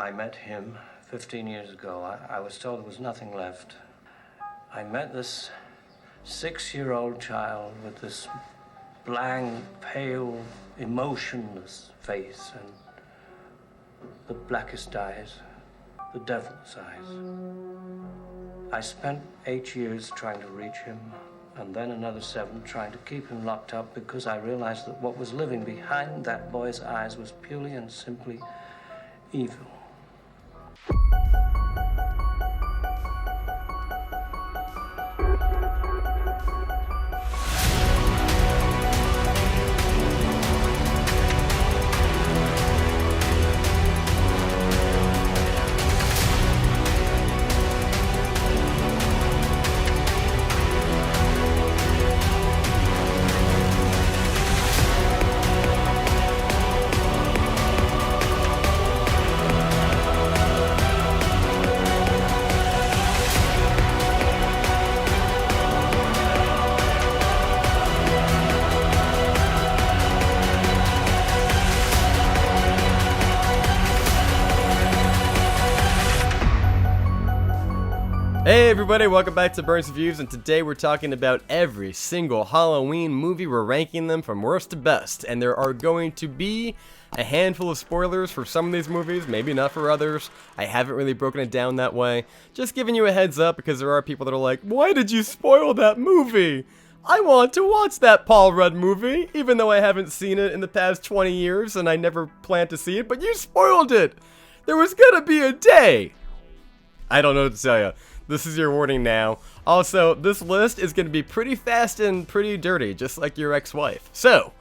I met him 15 years ago. I was told there was nothing left. I met this 6-year-old child with this blank, pale, emotionless face and the blackest eyes, the devil's eyes. I spent 8 years trying to reach him, and then another 7 trying to keep him locked up because I realized that what was living behind that boy's eyes was purely and simply evil. Hey everybody, welcome back to Burns Reviews, and today we're talking about every single Halloween movie. We're ranking them from worst to best, and there are going to be a handful of spoilers for some of these movies, maybe not for others. I haven't really broken it down that way. Just giving you a heads up because there are people that are like, why did you spoil that movie? I want to watch that Paul Rudd movie, even though I haven't seen it in the past 20 years and I never planned to see it, but you spoiled it! There was gonna be a day! I don't know what to tell you. This is your warning now. Also, this list is going to be pretty fast and pretty dirty, just like your ex-wife. So,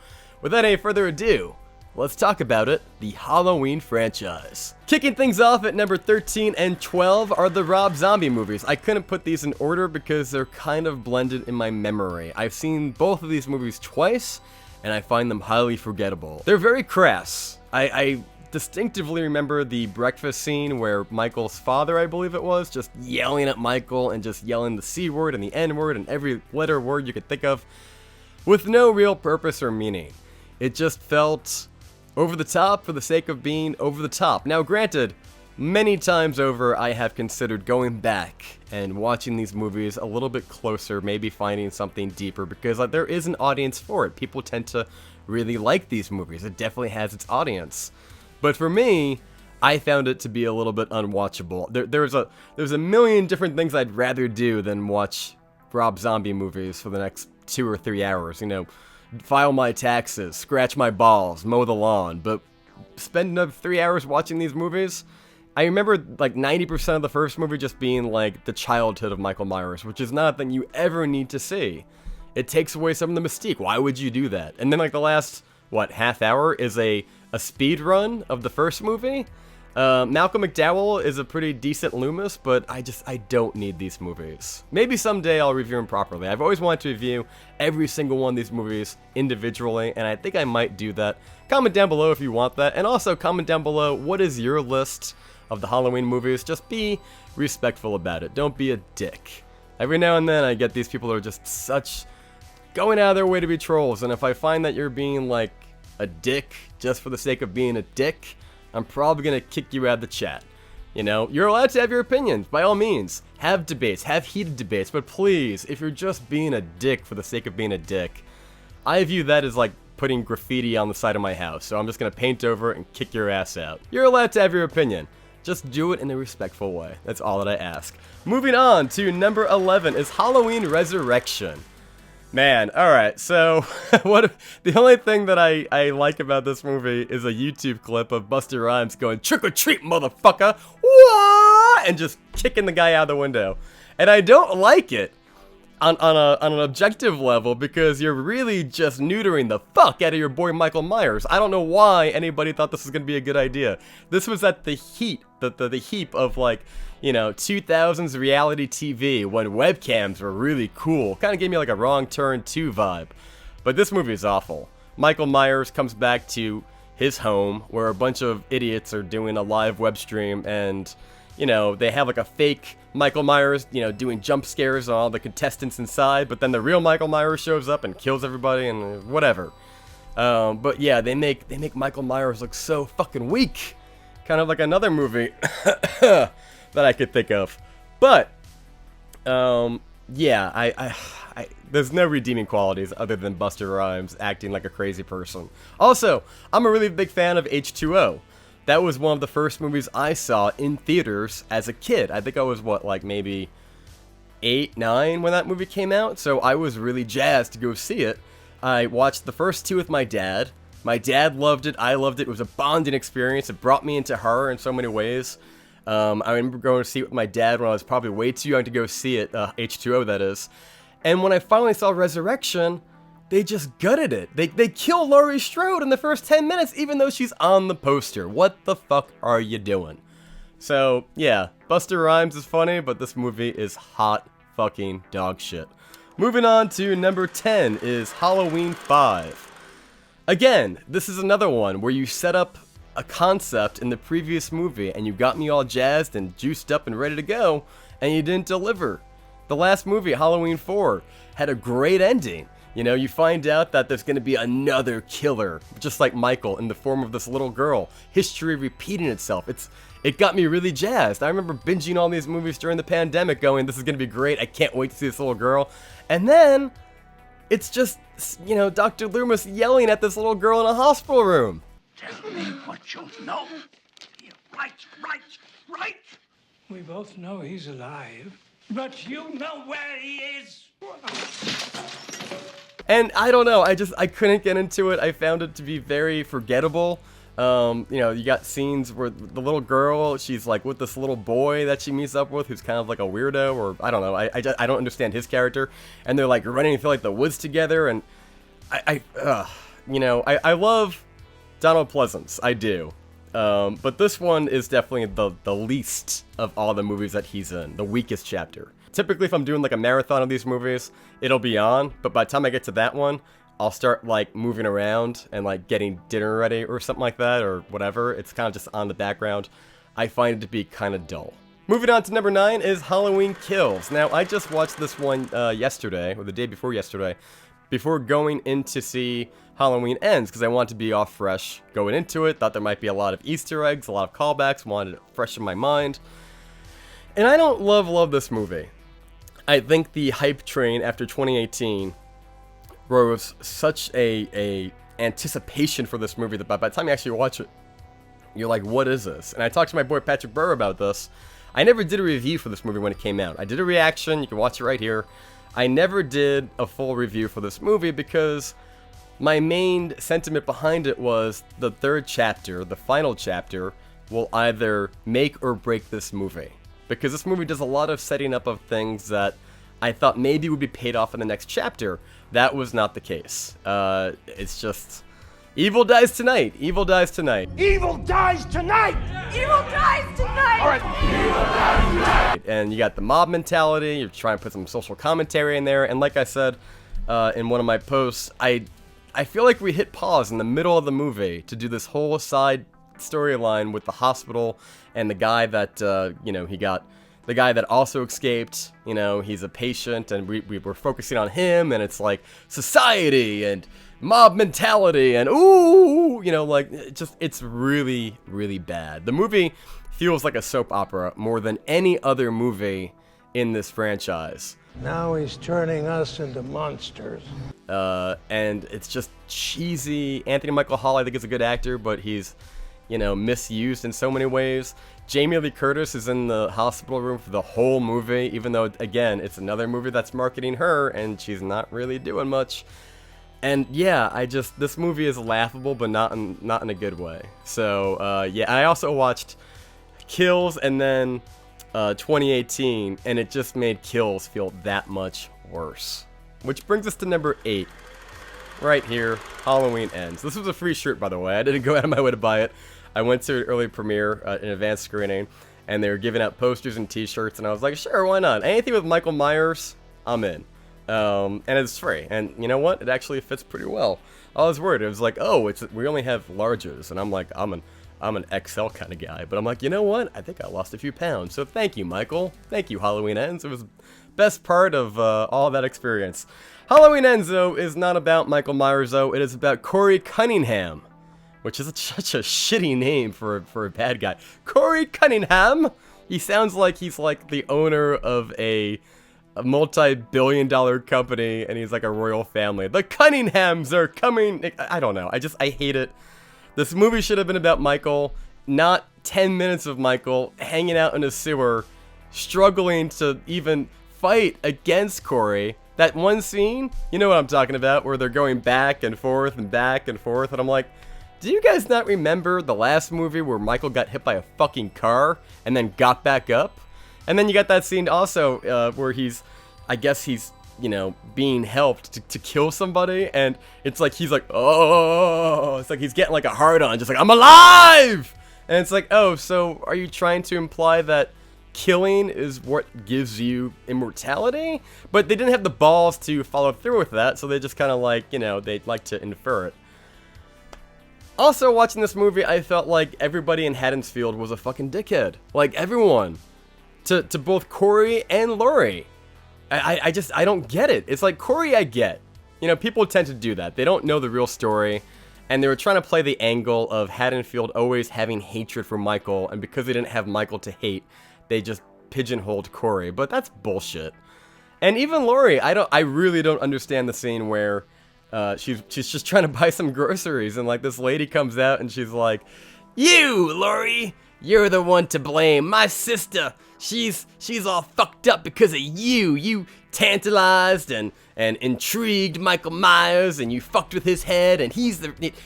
without any further ado, let's talk about it, the Halloween franchise. Kicking things off at number 13 and 12 are the Rob Zombie movies. I couldn't put these in order because they're kind of blended in my memory. I've seen both of these movies twice, and I find them highly forgettable. They're very crass. I distinctively remember the breakfast scene where Michael's father, I believe it was, just yelling at Michael and just yelling the C word and the N word and every letter word you could think of with no real purpose or meaning. It just felt over the top for the sake of being over the top. Now granted, many times over I have considered going back and watching these movies a little bit closer, maybe finding something deeper, because there is an audience for it. People tend to really like these movies. It definitely has its audience. But for me, I found it to be a little bit unwatchable. There's a million different things I'd rather do than watch Rob Zombie movies for the next 2 or 3 hours. You know, file my taxes, scratch my balls, mow the lawn. But spend another 3 hours watching these movies, I remember like 90% of the first movie just being like the childhood of Michael Myers, which is not a thing you ever need to see. It takes away some of the mystique. Why would you do that? And then like the last, half hour is a speed run of the first movie. Malcolm McDowell is a pretty decent Loomis, but I don't need these movies. Maybe someday I'll review them properly. I've always wanted to review every single one of these movies individually, and I think I might do that. Comment down below if you want that, and also comment down below what is your list of the Halloween movies. Just be respectful about it. Don't be a dick. Every now and then I get these people that are just going out of their way to be trolls, and if I find that you're being like a dick just for the sake of being a dick, I'm probably gonna kick you out of the chat. You know, you're allowed to have your opinions, by all means. Have debates, have heated debates, but please, if you're just being a dick for the sake of being a dick, I view that as like putting graffiti on the side of my house, so I'm just gonna paint over it and kick your ass out. You're allowed to have your opinion. Just do it in a respectful way. That's all that I ask. Moving on to number 11 is Halloween Resurrection. Man, alright, so the only thing that I like about this movie is a YouTube clip of Busta Rhymes going, "Trick or treat, motherfucker!" Wah! And just kicking the guy out the window. And I don't like it on an objective level because you're really just neutering the fuck out of your boy Michael Myers. I don't know why anybody thought this was going to be a good idea. This was at the heat, the heap of like, you know, 2000s reality TV when webcams were really cool. Kind of gave me like a Wrong Turn 2 vibe. But this movie is awful. Michael Myers comes back to his home where a bunch of idiots are doing a live web stream, and, you know, they have like a fake Michael Myers, you know, doing jump scares on all the contestants inside, but then the real Michael Myers shows up and kills everybody and whatever. But yeah, they make Michael Myers look so fucking weak. kind of like another movie that I could think of. But, yeah, there's no redeeming qualities other than Busta Rhymes acting like a crazy person. Also, I'm a really big fan of H2O. That was one of the first movies I saw in theaters as a kid. I think I was, like maybe 8, 9 when that movie came out, so I was really jazzed to go see it. I watched the first two with my dad. My dad loved it, I loved it. It was a bonding experience. It brought me into horror in so many ways. I remember going to see it with my dad when I was probably way too young to go see it, H2O that is. And when I finally saw Resurrection, they just gutted it. They kill Laurie Strode in the first 10 minutes, even though she's on the poster. What the fuck are you doing? So, yeah, Busta Rhymes is funny, but this movie is hot fucking dog shit. Moving on to number 10 is Halloween 5. Again, this is another one where you set up a concept in the previous movie and you got me all jazzed and juiced up and ready to go, and you didn't deliver. The last movie, Halloween 4, had a great ending. You know, you find out that there's going to be another killer, just like Michael, in the form of this little girl. History repeating itself. It got me really jazzed. I remember binging all these movies during the pandemic going, this is going to be great, I can't wait to see this little girl. And then, it's just, you know, Dr. Loomis yelling at this little girl in a hospital room. Tell me what you know. Right. We both know he's alive, but you know where he is. And I don't know, I couldn't get into it. I found it to be very forgettable. You know, you got scenes where the little girl, she's like with this little boy that she meets up with who's kind of like a weirdo, or I don't know, I don't understand his character. And they're like running through like the woods together, and you know, I love Donald Pleasance, I do. But this one is definitely the least of all the movies that he's in, the weakest chapter. Typically, if I'm doing like a marathon of these movies, it'll be on, but by the time I get to that one, I'll start like moving around and like getting dinner ready or something like that, or whatever. It's kind of just on the background. I find it to be kind of dull. Moving on to number 9 is Halloween Kills. Now, I just watched this one yesterday, or the day before yesterday, before going in to see Halloween Ends, because I wanted to be all fresh going into it. Thought there might be a lot of Easter eggs, a lot of callbacks, wanted it fresh in my mind. And I don't love this movie. I think the hype train after 2018 was such a anticipation for this movie that by the time you actually watch it, you're like, what is this? And I talked to my boy Patrick Burr about this. I never did a review for this movie when it came out. I did a reaction, you can watch it right here. I never did a full review for this movie because my main sentiment behind it was the third chapter, the final chapter, will either make or break this movie. Because this movie does a lot of setting up of things that I thought maybe would be paid off in the next chapter. That was not the case. It's just, evil dies tonight. Evil dies tonight. Evil dies tonight! Evil dies tonight! All right, evil dies tonight! And you got the mob mentality. You're trying to put some social commentary in there. And like I said in one of my posts, I feel like we hit pause in the middle of the movie to do this whole side storyline with the hospital and the guy that, you know, the guy that also escaped, you know, he's a patient, and we were focusing on him, and it's like society and mob mentality and ooh, you know, like it's really, really bad. The movie feels like a soap opera more than any other movie in this franchise. Now he's turning us into monsters. And it's just cheesy. Anthony Michael Hall, I think, is a good actor, but he's, you know, misused in so many ways. Jamie Lee Curtis is in the hospital room for the whole movie, even though, again, it's another movie that's marketing her, and she's not really doing much. And yeah, this movie is laughable, but not in a good way. So yeah, I also watched Kills and then 2018, and it just made Kills feel that much worse. Which brings us to number 8. Right here, Halloween Ends. This was a free shirt, by the way. I didn't go out of my way to buy it. I went to an early premiere, an advanced screening, and they were giving out posters and t-shirts, and I was like, sure, why not? Anything with Michael Myers, I'm in. And it's free, and you know what? It actually fits pretty well. I was worried. It was like, oh, we only have larges, and I'm like, I'm an XL kind of guy, but I'm like, you know what? I think I lost a few pounds, so thank you, Michael. Thank you, Halloween Ends. It was the best part of all that experience. Halloween Ends, though, is not about Michael Myers, though. It is about Corey Cunningham, which is such a shitty name for a bad guy. Corey Cunningham. He sounds like he's like the owner of a multi-billion-dollar company, and he's like a royal family. The Cunninghams are coming. I don't know. I hate it. This movie should have been about Michael, not 10 minutes of Michael hanging out in a sewer, struggling to even fight against Corey. That one scene, you know what I'm talking about, where they're going back and forth and back and forth, and I'm like, do you guys not remember the last movie where Michael got hit by a fucking car and then got back up? And then you got that scene also where I guess he's, you know, being helped to kill somebody, and it's like he's like, oh, it's like he's getting like a hard on, just like, I'm alive! And it's like, oh, so are you trying to imply that killing is what gives you immortality? But they didn't have the balls to follow through with that, so they just kind of like, you know, they like to infer it. Also, watching this movie, I felt like everybody in Haddonfield was a fucking dickhead. Like, everyone. To both Corey and Laurie. I don't get it. It's like, Corey I get. You know, people tend to do that. They don't know the real story. And they were trying to play the angle of Haddonfield always having hatred for Michael. And because they didn't have Michael to hate, they just pigeonholed Corey. But that's bullshit. And even Laurie, I really don't understand the scene where she's just trying to buy some groceries, and like this lady comes out and she's like, "You, Laurie, you're the one to blame. My sister, she's all fucked up because of you. You tantalized and intrigued Michael Myers, and you fucked with his head, and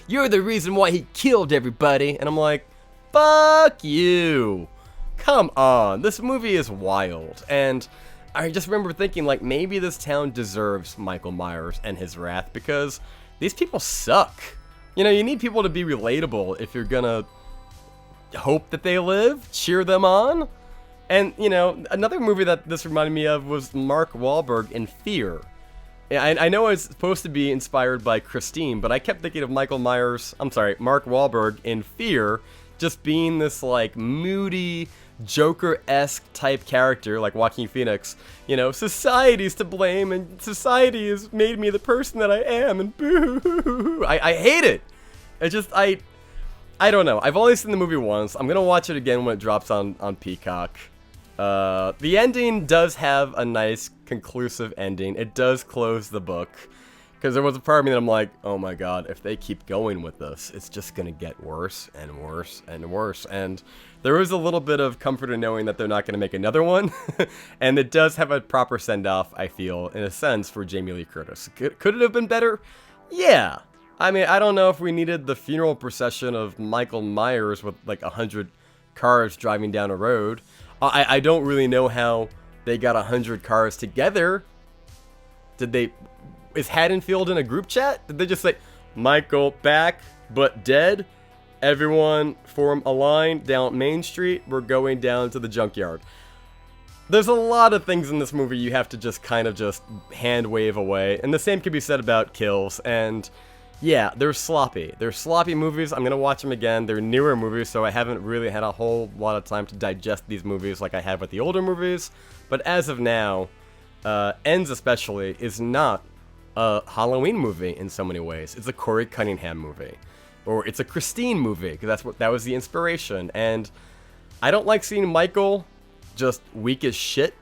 you're the reason why he killed everybody." And I'm like, fuck you. Come on, this movie is wild. And I just remember thinking, like, maybe this town deserves Michael Myers and his wrath, because these people suck. You know, you need people to be relatable if you're gonna hope that they live, cheer them on. And, you know, another movie that this reminded me of was Mark Wahlberg in Fear. I know it's supposed to be inspired by Christine, but I kept thinking of Mark Wahlberg in Fear, just being this, like, moody, Joker-esque type character like Joaquin Phoenix. You know, society's to blame, and society has made me the person that I am, and boo. I hate it. I don't know. I've only seen the movie once. I'm gonna watch it again when it drops on Peacock. The ending does have a nice conclusive ending. It does close the book, because there was a part of me that I'm like, oh my god, if they keep going with this, it's just gonna get worse and worse and worse. And there is a little bit of comfort in knowing that they're not gonna make another one. And it does have a proper send-off, I feel, in a sense, for Jamie Lee Curtis. Could it have been better? Yeah. I mean, I don't know if we needed the funeral procession of Michael Myers with like 100 cars driving down a road. I don't really know how they got 100 cars together. Is Haddonfield in a group chat? Did they just say, Michael back, but dead? Everyone form a line down Main Street. We're going down to the junkyard. There's a lot of things in this movie you have to just kind of just hand wave away. And the same could be said about kills. And yeah, they're sloppy. They're sloppy movies. I'm going to watch them again. They're newer movies, so I haven't really had a whole lot of time to digest these movies like I have with the older movies. But as of now, Ends especially is not a Halloween movie in so many ways. It's a Corey Cunningham movie. Or it's a Christine movie, because that was the inspiration. And I don't like seeing Michael just weak as shit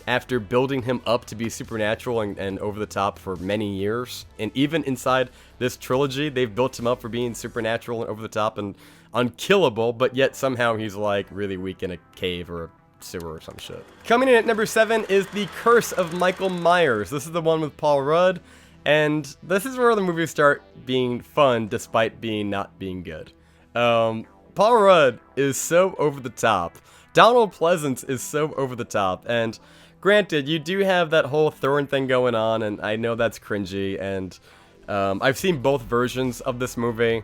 after building him up to be supernatural and over the top for many years. And even inside this trilogy, they've built him up for being supernatural and over the top and unkillable, but yet somehow he's like really weak in a cave or a sewer or some shit. Coming in at number 7 is The Curse of Michael Myers. This is the one with Paul Rudd. And this is where the movies start being fun despite not being good. Paul Rudd is so over the top. Donald Pleasance is so over the top. And granted, you do have that whole Thorn thing going on, and I know that's cringy. And I've seen both versions of this movie.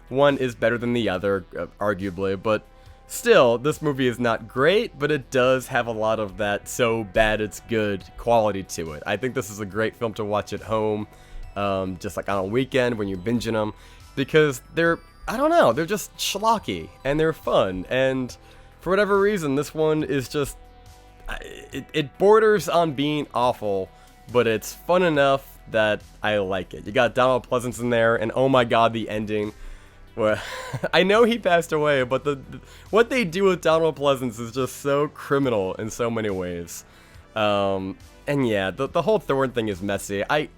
One is better than the other, arguably, but still, this movie is not great, but it does have a lot of that so bad it's good quality to it. I think this is a great film to watch at home, just like on a weekend when you're binging them, because they're just schlocky, and they're fun, and for whatever reason, this one is just, it borders on being awful, but it's fun enough that I like it. You got Donald Pleasance in there, and oh my god, the ending. Well, I know he passed away, but what they do with Donald Pleasance is just so criminal in so many ways. And yeah, the whole Thorn thing is messy. I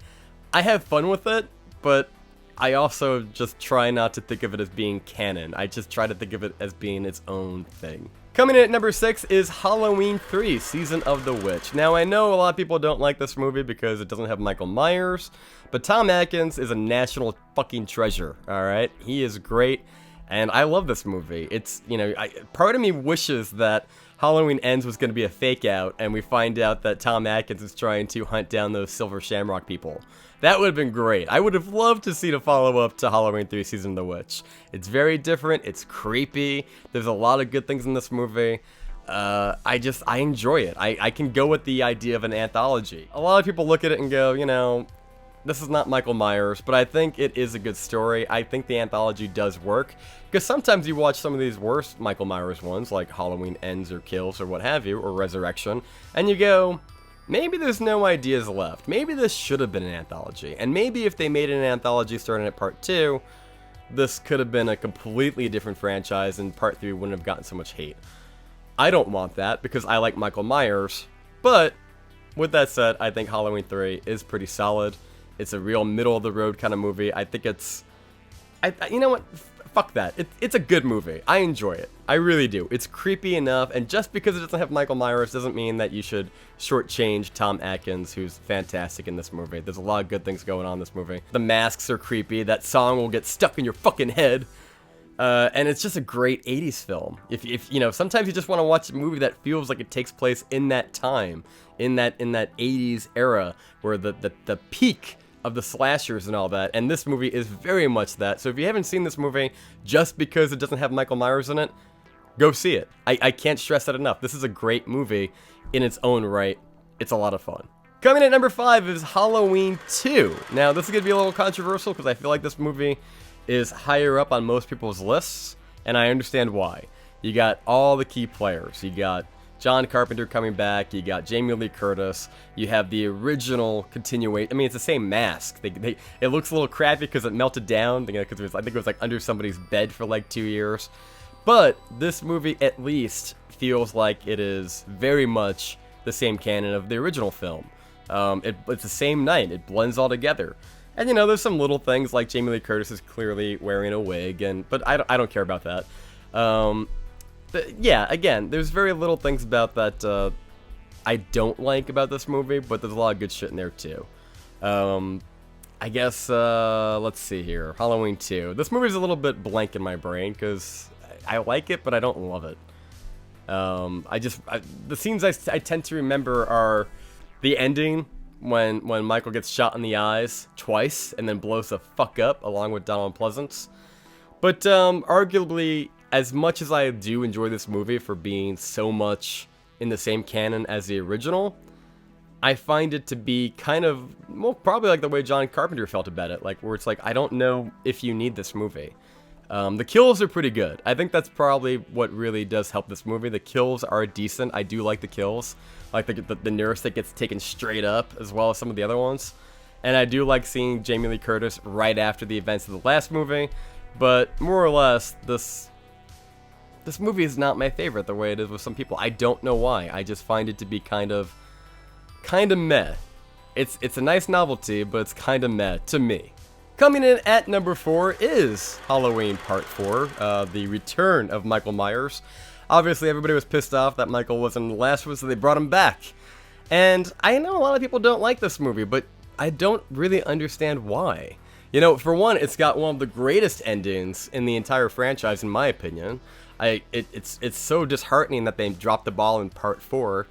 have fun with it, but I also just try not to think of it as being canon. I just try to think of it as being its own thing. Coming in at number 6 is Halloween 3, Season of the Witch. Now, I know a lot of people don't like this movie because it doesn't have Michael Myers, but Tom Atkins is a national fucking treasure, alright? He is great, and I love this movie. It's, you know, part of me wishes that Halloween Ends was going to be a fake out, and we find out that Tom Atkins is trying to hunt down those Silver Shamrock people. That would have been great. I would have loved to see the follow-up to Halloween 3 Season of the Witch. It's very different, it's creepy, there's a lot of good things in this movie. I enjoy it. I can go with the idea of an anthology. A lot of people look at it and go, you know, this is not Michael Myers, but I think it is a good story. I think the anthology does work, because sometimes you watch some of these worst Michael Myers ones, like Halloween Ends or Kills or what have you, or Resurrection, and you go, maybe there's no ideas left. Maybe this should have been an anthology. And maybe if they made an anthology starting at part 2, this could have been a completely different franchise and part 3 wouldn't have gotten so much hate. I don't want that because I like Michael Myers. But with that said, I think Halloween 3 is pretty solid. It's a real middle-of-the-road kind of movie. I think it's... you know what? Fuck that. It's a good movie. I enjoy it. I really do. It's creepy enough, and just because it doesn't have Michael Myers doesn't mean that you should shortchange Tom Atkins, who's fantastic in this movie. There's a lot of good things going on in this movie. The masks are creepy. That song will get stuck in your fucking head. And it's just a great 80s film. If you know, sometimes you just want to watch a movie that feels like it takes place in that time, in that 80s era, where the peak of the slashers and all that, and this movie is very much that. So if you haven't seen this movie, just because it doesn't have Michael Myers in it, go see it. I can't stress that enough. This is a great movie in its own right. It's a lot of fun. Coming at number 5 is Halloween 2. Now, this is going to be a little controversial because I feel like this movie is higher up on most people's lists, and I understand why. You got all the key players. You got John Carpenter coming back, you got Jamie Lee Curtis, you have the original continuation. I mean, it's the same mask. It looks a little crappy because it melted down, because I think it was like under somebody's bed for like 2 years. But this movie at least feels like it is very much the same canon of the original film. It's the same night, it blends all together. And you know, there's some little things like Jamie Lee Curtis is clearly wearing a wig, but I don't care about that. But yeah, again, there's very little things about that I don't like about this movie, but there's a lot of good shit in there too. I guess, let's see here. Halloween 2. This movie's a little bit blank in my brain, because I like it, but I don't love it. The scenes I tend to remember are the ending, when Michael gets shot in the eyes twice, and then blows the fuck up, along with Donald Pleasance. But, arguably, as much as I do enjoy this movie for being so much in the same canon as the original, I find it to be kind of, well, probably like the way John Carpenter felt about it, like where it's like, I don't know if you need this movie. The kills are pretty good. I think that's probably what really does help this movie. The kills are decent. I do like the kills, like the nurse that gets taken straight up, as well as some of the other ones. And I do like seeing Jamie Lee Curtis right after the events of the last movie, but more or less, this movie is not my favorite the way it is with some people. I don't know why. I just find it to be kind of meh. It's a nice novelty, but it's kind of meh to me. Coming in at number 4 is Halloween Part 4, the return of Michael Myers. Obviously, everybody was pissed off that Michael wasn't in the last one, so they brought him back. And I know a lot of people don't like this movie, but I don't really understand why. You know, for one, it's got one of the greatest endings in the entire franchise, in my opinion. It's so disheartening that they dropped the ball in part 4.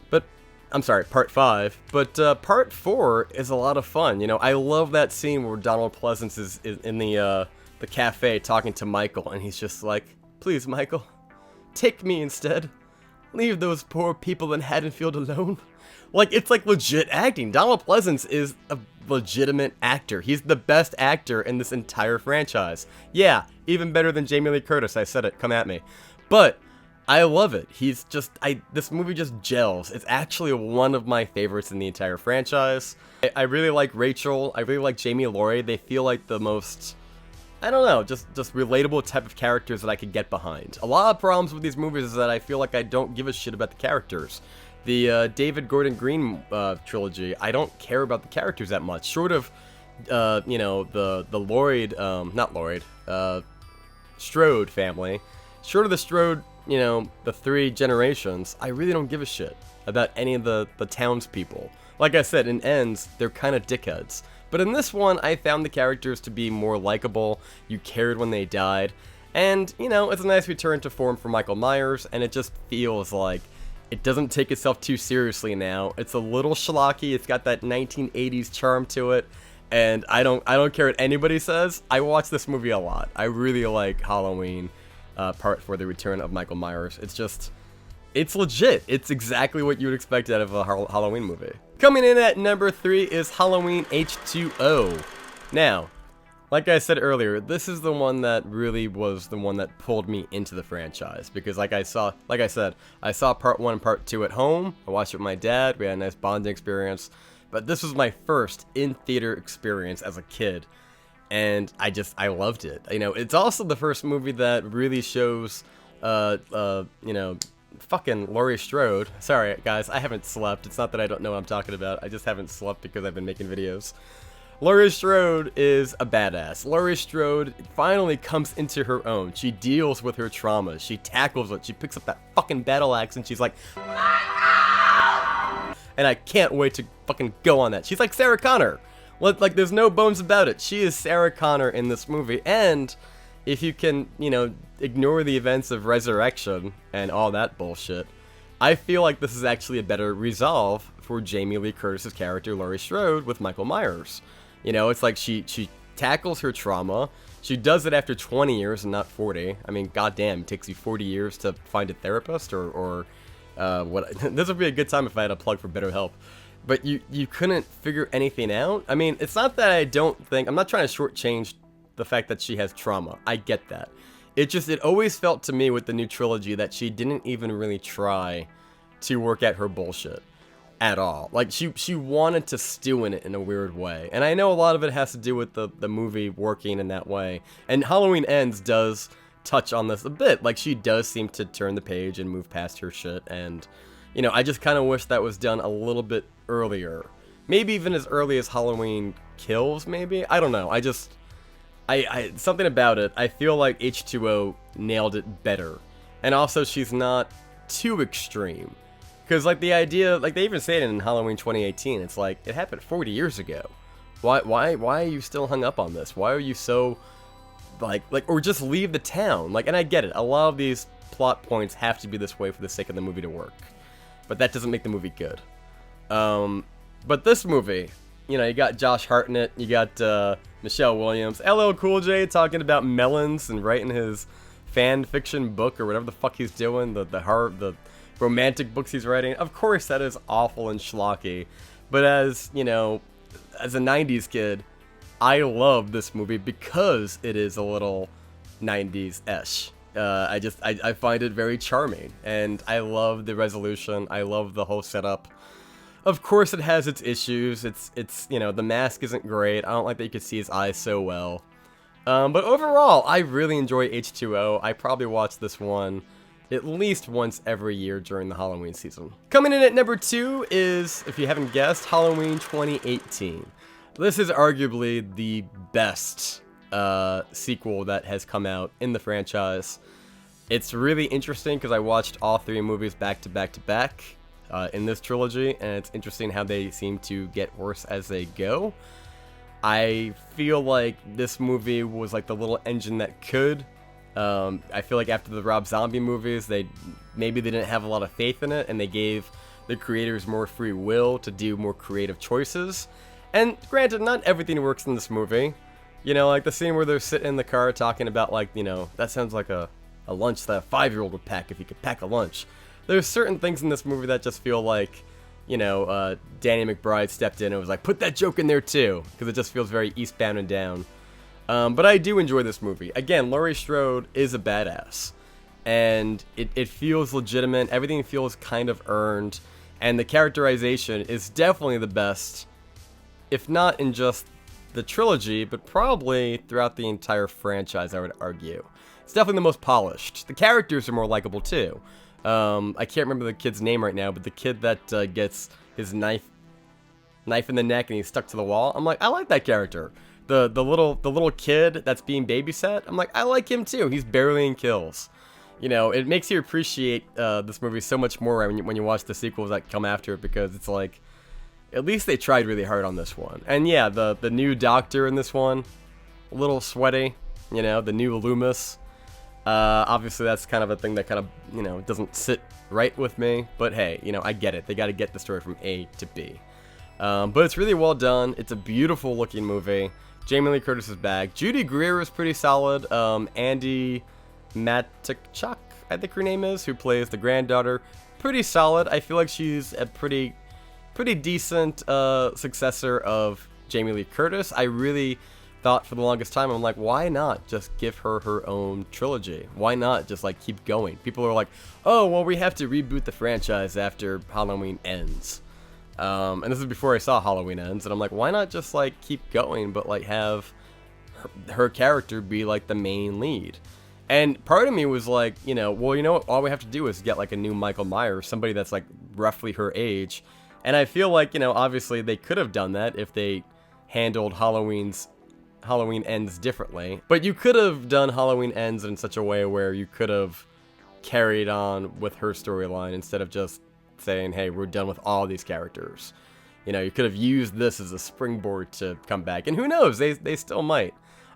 But, I'm sorry, part 5. But part 4 is a lot of fun. You know, I love that scene where Donald Pleasance is in the cafe talking to Michael, and he's just like, "Please, Michael, take me instead. Leave those poor people in Haddonfield alone." Like, it's like legit acting. Donald Pleasance is a legitimate actor. He's the best actor in this entire franchise. Yeah, even better than Jamie Lee Curtis. I said it, come at me. But I love it. This movie just gels. It's actually one of my favorites in the entire franchise. I really like Rachel. I really like Jamie Laurie. They feel like the most I don't know, just relatable type of characters that I could get behind. A lot of problems with these movies is that I feel like I don't give a shit about the characters. The David Gordon Green trilogy, I don't care about the characters that much. Short of, you know, the Lloyd, not Lloyd, Strode family. Short of the Strode, you know, the 3 generations, I really don't give a shit about any of the townspeople. Like I said, in Ends, they're kind of dickheads. But in this one, I found the characters to be more likable. You cared when they died. And, you know, it's a nice return to form for Michael Myers, and it just feels like it doesn't take itself too seriously now. It's a little schlocky, it's got that 1980s charm to it, and I don't care what anybody says. I watch this movie a lot. I really like Halloween Part 4, The Return of Michael Myers. It's legit. It's exactly what you would expect out of a Halloween movie. Coming in at number 3 is Halloween H2O. Now, like I said earlier, this is the one that really was the one that pulled me into the franchise, because like I said, I saw Part 1 and Part 2 at home. I watched it with my dad. We had a nice bonding experience. But this was my first in-theater experience as a kid, and I loved it. You know, it's also the first movie that really shows, you know, fucking Laurie Strode. Sorry, guys, I haven't slept. It's not that I don't know what I'm talking about. I just haven't slept because I've been making videos. Laurie Strode is a badass. Laurie Strode finally comes into her own. She deals with her trauma. She tackles it. She picks up that fucking battle axe and she's like, and I can't wait to fucking go on that. She's like Sarah Connor. Like, there's no bones about it. She is Sarah Connor in this movie, and if you can, you know, ignore the events of Resurrection and all that bullshit, I feel like this is actually a better resolve for Jamie Lee Curtis's character, Laurie Strode, with Michael Myers. You know, it's like she tackles her trauma. She does it after 20 years and not 40. I mean, goddamn, it takes you 40 years to find a therapist or what? This would be a good time if I had a plug for BetterHelp. But you couldn't figure anything out? I mean, it's not that I'm not trying to shortchange the fact that she has trauma. I get that. It always felt to me with the new trilogy that she didn't even really try to work at her bullshit at all. Like, she wanted to stew in it in a weird way. And I know a lot of it has to do with the movie working in that way. And Halloween Ends does touch on this a bit. Like, she does seem to turn the page and move past her shit. And, you know, I just kind of wish that was done a little bit earlier. Maybe even as early as Halloween Kills, maybe? I don't know. I something about it, I feel like H2O nailed it better. And also, she's not too extreme. Because, like, the idea, like, they even say it in Halloween 2018, it's like, it happened 40 years ago. Why are you still hung up on this? Why are you so, like, or just leave the town? Like, and I get it, a lot of these plot points have to be this way for the sake of the movie to work. But that doesn't make the movie good. But this movie, you know, you got Josh Hartnett, you got Michelle Williams, LL Cool J talking about melons and writing his fan fiction book or whatever the fuck he's doing, the romantic books he's writing. Of course, that is awful and schlocky. But as, you know, as a 90s kid, I love this movie because it is a little 90s-ish. I find it very charming, and I love the resolution. I love the whole setup. Of course, it has its issues. It's you know, the mask isn't great. I don't like that you can see his eyes so well. But overall, I really enjoy H2O. I probably watch this one at least once every year during the Halloween season. Coming in at number 2 is, if you haven't guessed, Halloween 2018. This is arguably the best sequel that has come out in the franchise. It's really interesting because I watched all 3 movies back to back to back in this trilogy, and it's interesting how they seem to get worse as they go. I feel like this movie was like the little engine that could. I feel like after the Rob Zombie movies, they didn't have a lot of faith in it, and they gave the creators more free will to do more creative choices. And granted, not everything works in this movie. You know, like the scene where they're sitting in the car talking about, like, you know, that sounds like a lunch that a 5-year-old would pack if he could pack a lunch. There's certain things in this movie that just feel like, you know, Danny McBride stepped in and was like, put that joke in there too, because it just feels very Eastbound and Down. But I do enjoy this movie. Again, Laurie Strode is a badass, and it feels legitimate. Everything feels kind of earned, and the characterization is definitely the best, if not in just the trilogy, but probably throughout the entire franchise, I would argue. It's definitely the most polished. The characters are more likable too. I can't remember the kid's name right now, but the kid that gets his knife in the neck and he's stuck to the wall, I'm like, I like that character. The little kid that's being babysat, I'm like, I like him too. He's barely in kills. You know, it makes you appreciate this movie so much more when you watch the sequels that come after it, because it's like, at least they tried really hard on this one. And yeah, the new Doctor in this one, a little sweaty, you know, the new Loomis. Obviously that's kind of a thing that kind of, you know, doesn't sit right with me, but hey, you know, I get it. They got to get the story from A to B. But it's really well done. It's a beautiful looking movie. Jamie Lee Curtis is back. Judy Greer is pretty solid. Andy Matichak, I think her name is, who plays the granddaughter, pretty solid. I feel like she's a pretty decent successor of Jamie Lee Curtis. I really thought for the longest time, I'm like, why not just give her her own trilogy? Why not just like keep going? People are like, oh, well, we have to reboot the franchise after Halloween Ends. And this is before I saw Halloween Ends, and I'm like, why not just like keep going, but like have her character be like the main lead? And part of me was like, you know, well, you know what? All we have to do is get like a new Michael Myers, somebody that's like roughly her age. And I feel like, you know, obviously they could have done that if they handled Halloween Ends differently. But you could have done Halloween Ends in such a way where you could have carried on with her storyline instead of just saying, hey, we're done with all these characters. You know, you could have used this as a springboard to come back. And who knows? They still might.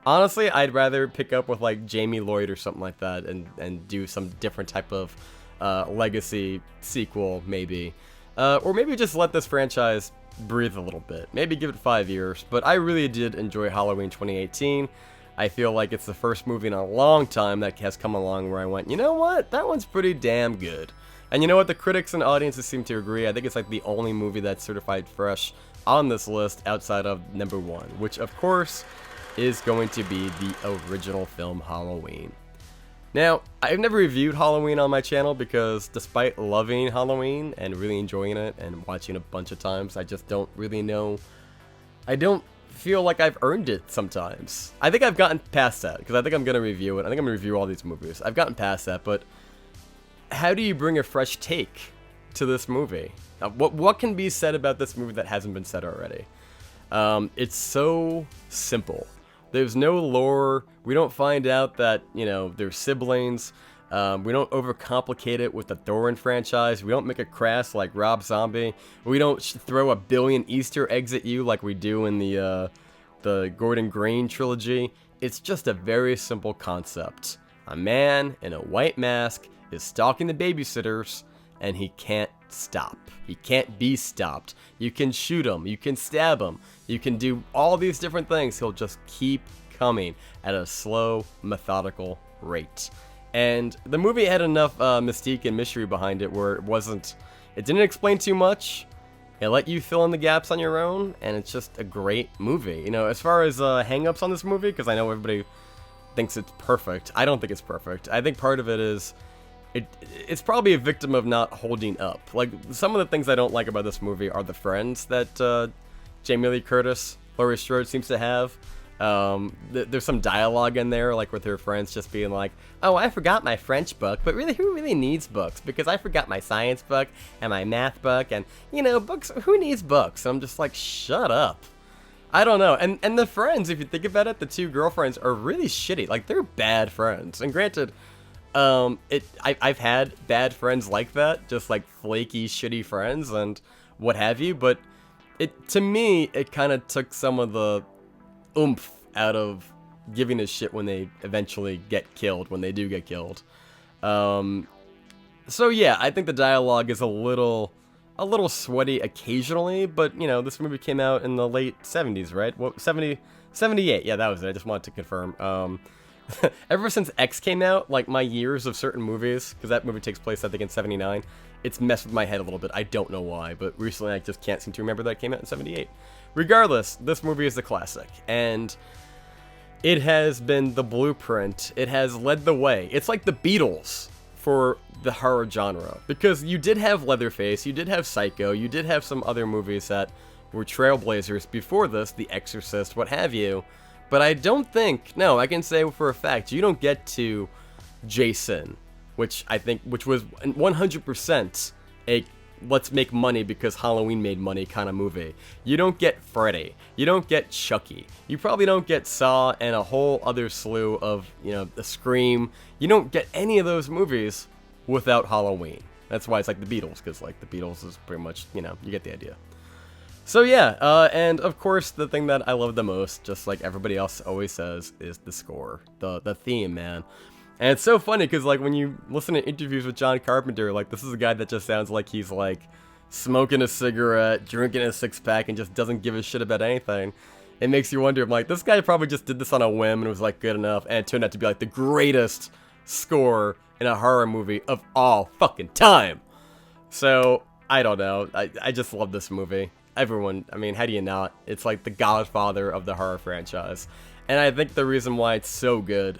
Honestly, I'd rather pick up with like Jamie Lloyd or something like that and do some different type of legacy sequel, maybe. Or maybe just let this franchise breathe a little bit. Maybe give it 5 years. But I really did enjoy Halloween 2018. I feel like it's the first movie in a long time that has come along where I went, you know what? That one's pretty damn good. And you know what? The critics and audiences seem to agree. I think it's like the only movie that's certified fresh on this list outside of number 1, which of course is going to be the original film Halloween. Now, I've never reviewed Halloween on my channel because despite loving Halloween and really enjoying it and watching a bunch of times, I just don't really know. I don't feel like I've earned it sometimes. I think I've gotten past that because I think I'm going to review it. I think I'm going to review all these movies. I've gotten past that, but how do you bring a fresh take to this movie? What can be said about this movie that hasn't been said already? It's so simple. There's no lore. We don't find out that, you know, they're siblings. We don't overcomplicate it with the Thorin franchise. We don't make it crass like Rob Zombie. We don't throw a billion Easter eggs at you like we do in the Gordon Green trilogy. It's just a very simple concept. A man in a white mask is stalking the babysitters, and he can't stop. He can't be stopped. You can shoot him. You can stab him. You can do all these different things. He'll just keep coming at a slow, methodical rate. And the movie had enough mystique and mystery behind it where it didn't explain too much. It let you fill in the gaps on your own, and it's just a great movie. You know, as far as hang-ups on this movie, because I know everybody thinks it's perfect. I don't think it's perfect. I think part of it is it's probably a victim of not holding up. Like, some of the things I don't like about this movie are the friends that Jamie Lee Curtis, Laurie Strode seems to have. There's some dialogue in there, like with her friends just being like, oh, I forgot my French book, but really, who really needs books? Because I forgot my science book and my math book, and, you know, books, who needs books? And I'm just like, shut up. I don't know. And the friends, if you think about it, the two girlfriends are really shitty. Like, they're bad friends. And granted, I've had bad friends like that, just like flaky, shitty friends and what have you, but to me, it kind of took some of the oomph out of giving a shit when they eventually get killed, when they do get killed. So yeah, I think the dialogue is a little sweaty occasionally, but you know, this movie came out in the late 70s, right? What, 78, yeah, that was it, I just wanted to confirm. Ever since X came out, like my years of certain movies, because that movie takes place I think in 79, it's messed with my head a little bit. I don't know why, but recently I just can't seem to remember that it came out in 78. Regardless, this movie is a classic, and it has been the blueprint. It has led the way. It's like the Beatles for the horror genre, because you did have Leatherface, you did have Psycho, you did have some other movies that were trailblazers before this, The Exorcist, what have you. But I don't think, no, I can say for a fact, you don't get to Jason, which was 100% a let's make money because Halloween made money kind of movie. You don't get Freddy. You don't get Chucky. You probably don't get Saw and a whole other slew of, the Scream. You don't get any of those movies without Halloween. That's why it's like the Beatles, because like the Beatles is pretty much, you get the idea. So yeah, and of course the thing that I love the most, just like everybody else always says, is the score, the theme, man. And it's so funny because like when you listen to interviews with John Carpenter, like this is a guy that just sounds like he's like smoking a cigarette, drinking a six-pack, and just doesn't give a shit about anything. It makes you wonder, I'm like, this guy probably just did this on a whim and was like good enough, and it turned out to be like the greatest score in a horror movie of all fucking time. So I don't know, I just love this movie. Everyone, I mean, how do you not? It's like the godfather of the horror franchise. And I think the reason why it's so good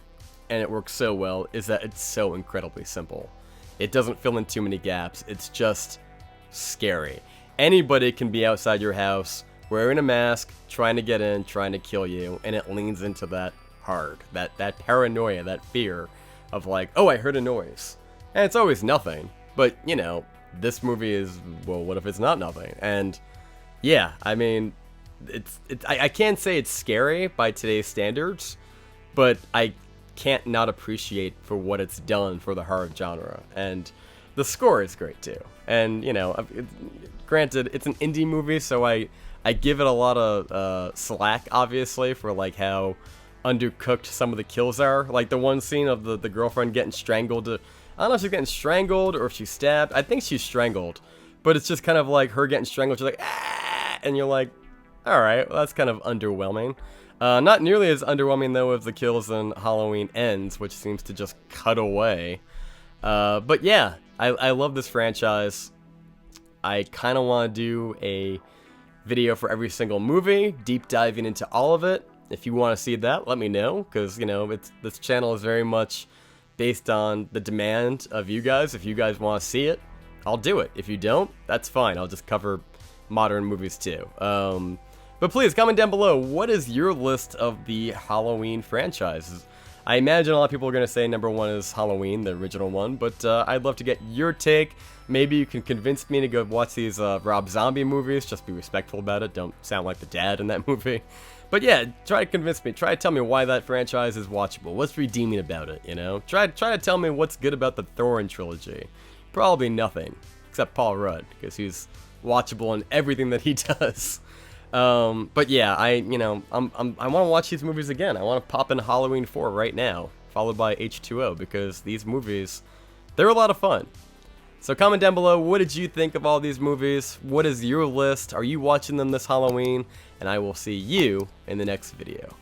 and it works so well is that it's so incredibly simple. It doesn't fill in too many gaps. It's just scary. Anybody can be outside your house wearing a mask, trying to get in, trying to kill you, and it leans into that hard. That paranoia, that fear of like, oh, I heard a noise. And it's always nothing. But, this movie is, well, what if it's not nothing? And yeah, I mean, I can't say it's scary by today's standards, but I can't not appreciate for what it's done for the horror genre. And the score is great too. And, granted, it's an indie movie, so I give it a lot of slack, obviously, for like how undercooked some of the kills are. Like the one scene of the girlfriend getting strangled. I don't know if she's getting strangled or if she's stabbed. I think she's strangled. But it's just kind of like her getting strangled. She's like, ah! And you're like, alright, well, that's kind of underwhelming. Not nearly as underwhelming, though, as the kills in Halloween Ends, which seems to just cut away. But yeah, I love this franchise. I kind of want to do a video for every single movie, deep diving into all of it. If you want to see that, let me know, because, this channel is very much based on the demand of you guys. If you guys want to see it, I'll do it. If you don't, that's fine. I'll just cover modern movies too. But please comment down below, what is your list of the Halloween franchises? I imagine a lot of people are going to say number one is Halloween, the original one, but I'd love to get your take. Maybe you can convince me to go watch these Rob Zombie movies. Just be respectful about it. Don't sound like the dad in that movie. But yeah, try to convince me. Try to tell me why that franchise is watchable. What's redeeming about it, Try to tell me what's good about the Thorn trilogy. Probably nothing, except Paul Rudd, because he's watchable in everything that he does. But yeah, I want to watch these movies again. I want to pop in Halloween 4 right now, followed by H2O, because these movies, they're a lot of fun. So comment down below, what did you think of all these movies? What is your list? Are you watching them this Halloween? And I will see you in the next video.